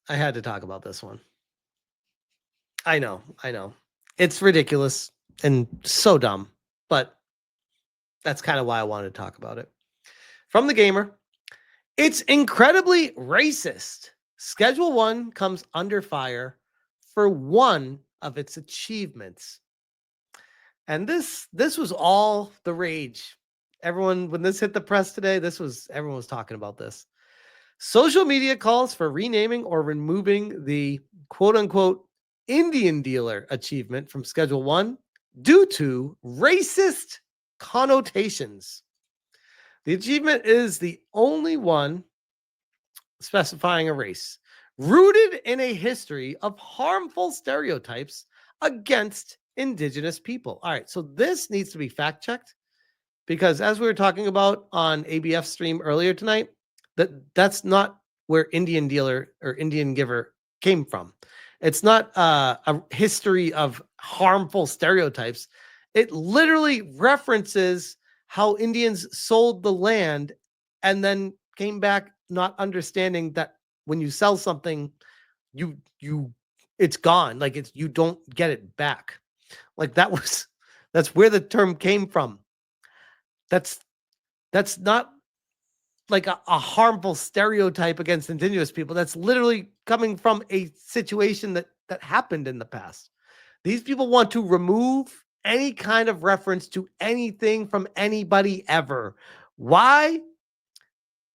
I had to talk about this one. I know. It's ridiculous and so dumb, but that's kind of why I wanted to talk about it. From the gamer, it's incredibly racist. Schedule 1 comes under fire for one of its achievements. And this was all the rage. Everyone, when this hit the press today, everyone was talking about this. Social media calls for renaming or removing the quote unquote Indian dealer achievement from Schedule 1 due to racist connotations. The achievement is the only one specifying a race, rooted in a history of harmful stereotypes against indigenous people. All right, so this needs to be fact checked because as we were talking about on ABF stream earlier tonight, that's not where Indian dealer or Indian giver came from. It's not a history of harmful stereotypes. It literally references how Indians sold the land and then came back not understanding that when you sell something, you it's gone. Like you don't get it back. Like that's where the term came from. That's not like a harmful stereotype against indigenous people. That's literally coming from a situation that happened in the past. These people want to remove any kind of reference to anything from anybody ever. Why?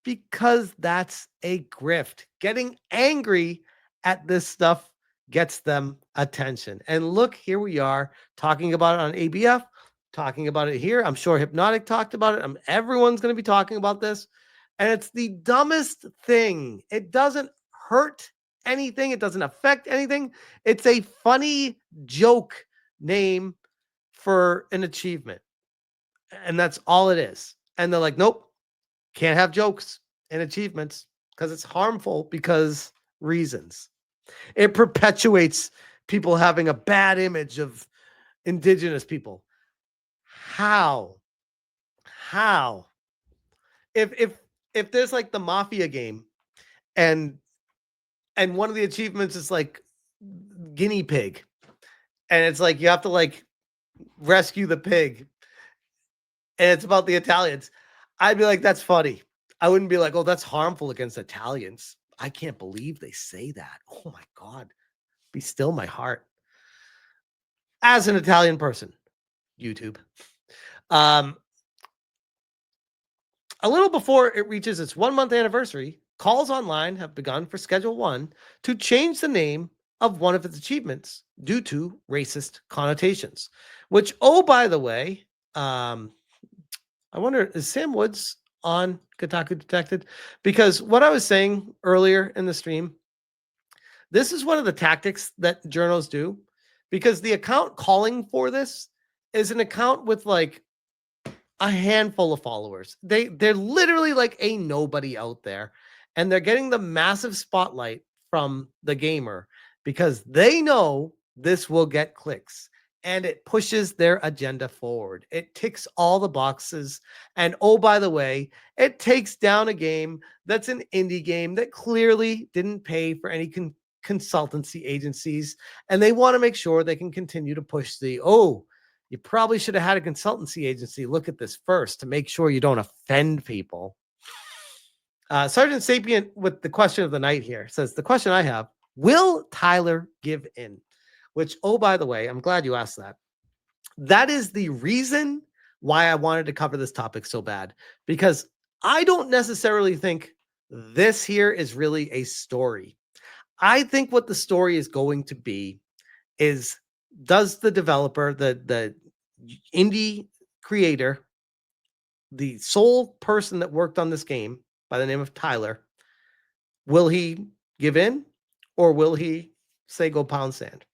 Because that's a grift. Getting angry at this stuff gets them attention. And look, here we are talking about it on ABF, talking about it here. I'm sure Hypnotic talked about it. Everyone's going to be talking about this. And it's the dumbest thing. It doesn't hurt anything. It doesn't affect anything. It's a funny joke name for an achievement. And that's all it is. And they're like, nope, can't have jokes and achievements because it's harmful because reasons. It perpetuates people having a bad image of indigenous people. How? If there's like the mafia game and one of the achievements is like guinea pig and it's like you have to like rescue the pig and it's about the Italians, I'd be like, that's funny. I wouldn't be like, oh, that's harmful against Italians. I can't believe they say that. Oh my God. Be still my heart. As an Italian person, YouTube. A little before it reaches its 1 month anniversary, calls online have begun for Schedule 1 to change the name of one of its achievements due to racist connotations. Which, oh, by the way, I wonder, is Sam Woods on Kotaku Detected? Because what I was saying earlier in the stream, this is one of the tactics that journals do, because the account calling for this is an account with like a handful of followers. They're literally like a nobody out there, and they're getting the massive spotlight from the gamer because they know this will get clicks and it pushes their agenda forward. It ticks all the boxes. And oh, by the way, it takes down a game that's an indie game that clearly didn't pay for any consultancy agencies. And they want to make sure they can continue to push you probably should have had a consultancy agency look at this first to make sure you don't offend people. Sergeant Sapient with the question of the night here says, the question I have, will Tyler give in? Which, oh, by the way, I'm glad you asked that. That is the reason why I wanted to cover this topic so bad, because I don't necessarily think this here is really a story. I think what the story is going to be is, does the developer, the indie creator, the sole person that worked on this game by the name of Tyler, will he give in or will he say go pound sand?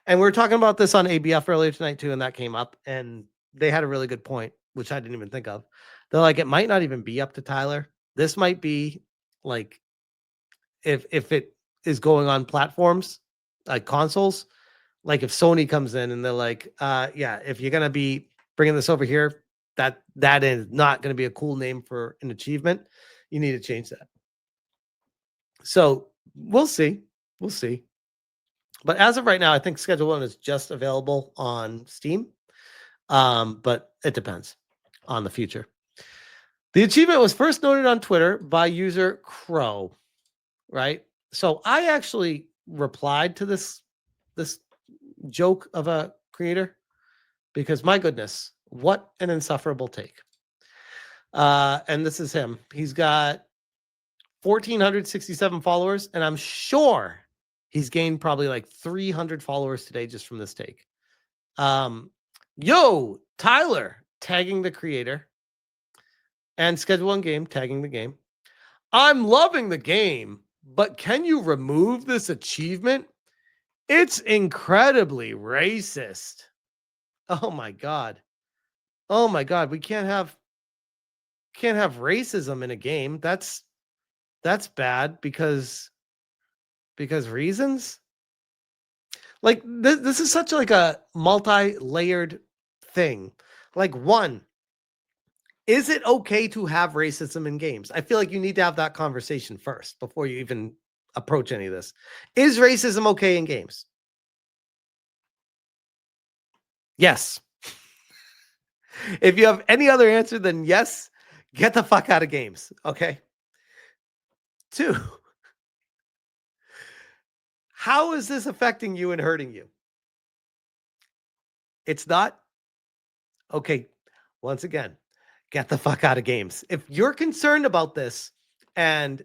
And we were talking about this on ABF earlier tonight too, and that came up, and they had a really good point, which I didn't even think of. They're like, it might not even be up to Tyler. This might be like, if it is going on platforms like consoles, like if Sony comes in and they're like, yeah, if you're gonna be bringing this over here, that is not going to be a cool name for an achievement. You need to change that. So we'll see. We'll see. But as of right now, I think Schedule 1 is just available on Steam. But it depends on the future. The achievement was first noted on Twitter by user Crow, right? So I actually replied to this joke of a creator because my goodness, what an insufferable take. And this is him. He's got 1,467 followers, and I'm sure he's gained probably like 300 followers today just from this take. Yo, Tyler, tagging the creator, and Schedule 1 game, tagging the game. I'm loving the game, but can you remove this achievement? It's incredibly racist. Oh my God. Oh my God. We can't have racism in a game. That's bad because reasons. Like this is such like a multi-layered thing. Like, one, is it okay to have racism in games? I feel like you need to have that conversation first before you even approach any of this. Is racism okay in games? Yes. If you have any other answer than yes, get the fuck out of games. Okay. 2, how is this affecting you and hurting you? It's not? Okay. Once again, get the fuck out of games. If you're concerned about this and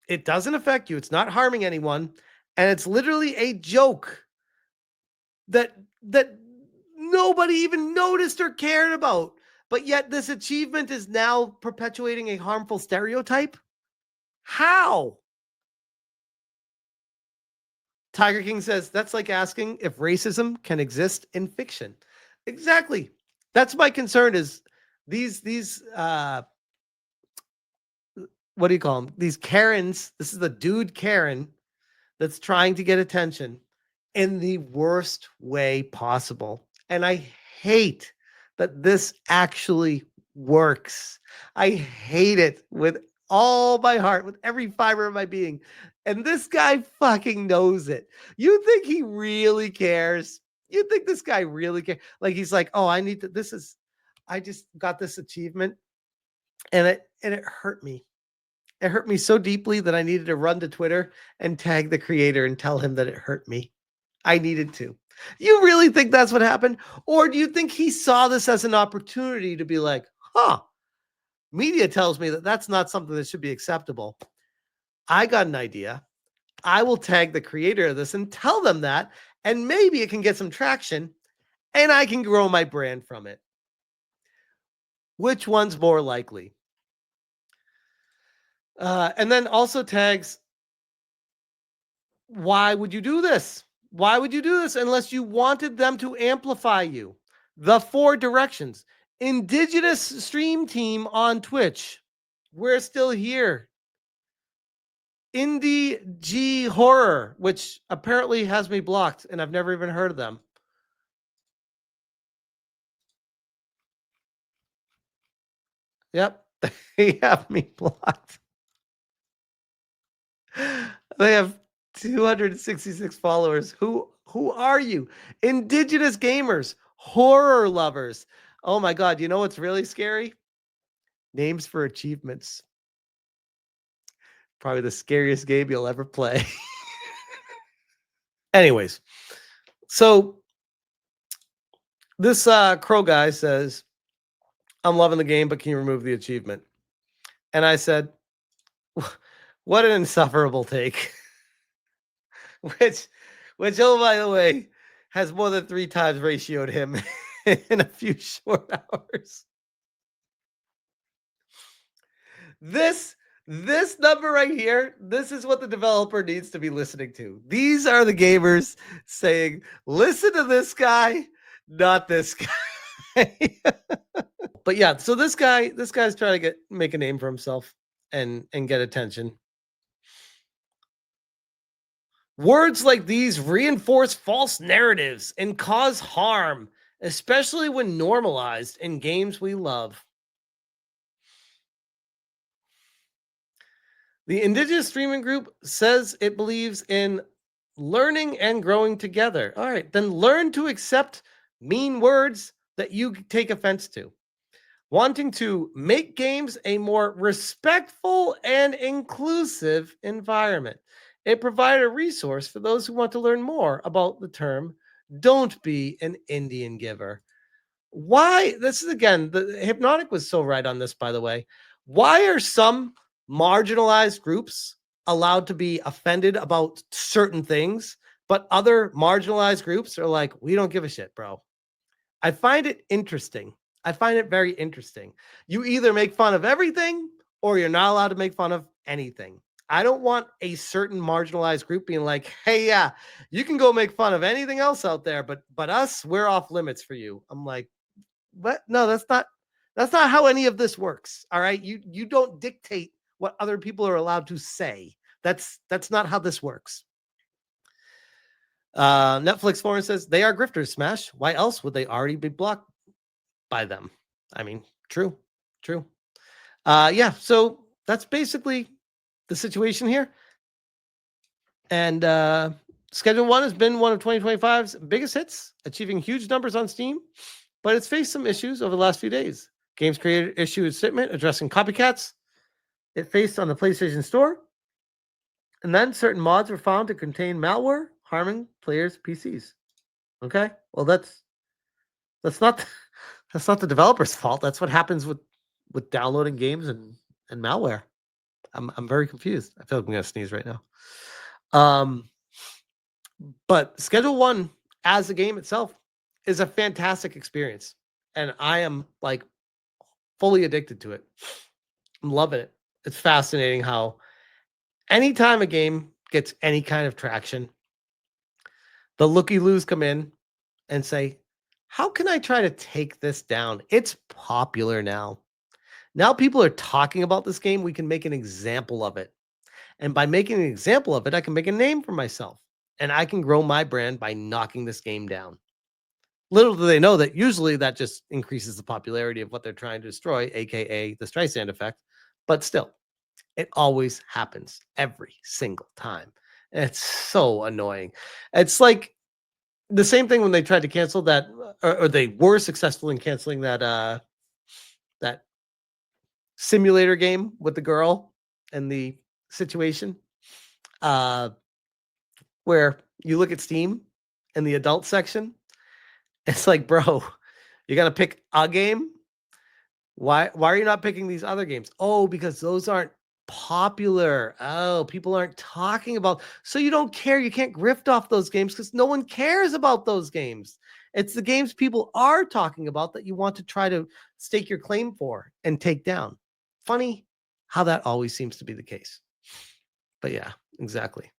it doesn't affect you, it's not harming anyone, and it's literally a joke that nobody even noticed or cared about, but yet this achievement is now perpetuating a harmful stereotype? How? Tiger King says that's like asking if racism can exist in fiction. Exactly. That's my concern is these what do you call them? These Karens. This is the dude Karen that's trying to get attention in the worst way possible. And I hate that this actually works. I hate it with all my heart, with every fiber of my being. And this guy fucking knows it. You think he really cares? You think this guy really cares? Like he's like, oh, I need to, I just got this achievement and it hurt me. It hurt me so deeply that I needed to run to Twitter and tag the creator and tell him that it hurt me. I needed to. You really think that's what happened? Or do you think he saw this as an opportunity to be like, huh, media tells me that that's not something that should be acceptable. I got an idea. I will tag the creator of this and tell them that, and maybe it can get some traction and I can grow my brand from it. Which one's more likely? And then also tags, why would you do this? Why would you do this unless you wanted them to amplify you? The 4 directions. Indigenous stream team on Twitch. We're still here. Indie G Horror, which apparently has me blocked, and I've never even heard of them. Yep, they have me blocked. They have 266 followers. Who are you? Indigenous gamers, horror lovers. Oh my God, you know what's really scary? Names for achievements. Probably the scariest game you'll ever play. Anyways, so this Crow guy says, I'm loving the game, but can you remove the achievement? And I said, what an insufferable take. which, oh, by the way, has more than 3 times ratioed him in a few short hours. This number right here, this is what the developer needs to be listening to. These are the gamers saying, listen to this guy, not this guy. But yeah, so this guy's trying to make a name for himself and get attention. Words like these reinforce false narratives and cause harm, especially when normalized in games we love. The Indigenous Streaming Group says it believes in learning and growing together. All right, then learn to accept mean words that you take offense to. Wanting to make games a more respectful and inclusive environment. It provided a resource for those who want to learn more about the term "don't be an Indian giver." Why? This is again, the Hypnotic was so right on this, by the way. Why are some marginalized groups allowed to be offended about certain things, but other marginalized groups are like, we don't give a shit, bro? I find it interesting. I find it very interesting. You either make fun of everything or you're not allowed to make fun of anything. I don't want a certain marginalized group being like, "Hey, yeah, you can go make fun of anything else out there, but us, we're off limits for you." I'm like, "What? No, that's not how any of this works. All right? You don't dictate what other people are allowed to say. That's not how this works." Netflix Forum says they are grifters, Smash. Why else would they already be blocked by them? I mean, true. Yeah, so that's basically the situation here. And Schedule 1 has been one of 2025's biggest hits, achieving huge numbers on Steam, but it's faced some issues over the last few days. Games created issue statement addressing copycats. It faced on the PlayStation Store, and then certain mods were found to contain malware harming players' PCs. Okay, well that's not that's not the developer's fault. That's what happens with downloading games and malware. I'm very confused. I feel like I'm gonna sneeze right now. But Schedule 1 as a game itself is a fantastic experience, and I am like fully addicted to it. I'm loving it. It's fascinating how anytime a game gets any kind of traction, the looky-loos come in and say, "How can I try to take this down? It's popular now. Now people are talking about this game. We can make an example of it. And by making an example of it, I can make a name for myself. And I can grow my brand by knocking this game down." Little do they know that usually that just increases the popularity of what they're trying to destroy, aka the Streisand effect. But still, it always happens every single time. And it's so annoying. It's like the same thing when they tried to cancel that, or they were successful in canceling that simulator game with the girl and the situation, uh, where you look at Steam in the adult section. It's like, bro, you got to pick a game. Why are you not picking these other games? Oh, because those aren't popular. Oh, people aren't talking about. So you don't care. You can't grift off those games because no one cares about those games. It's the games people are talking about that you want to try to stake your claim for and take down. Funny how that always seems to be the case. But yeah, exactly.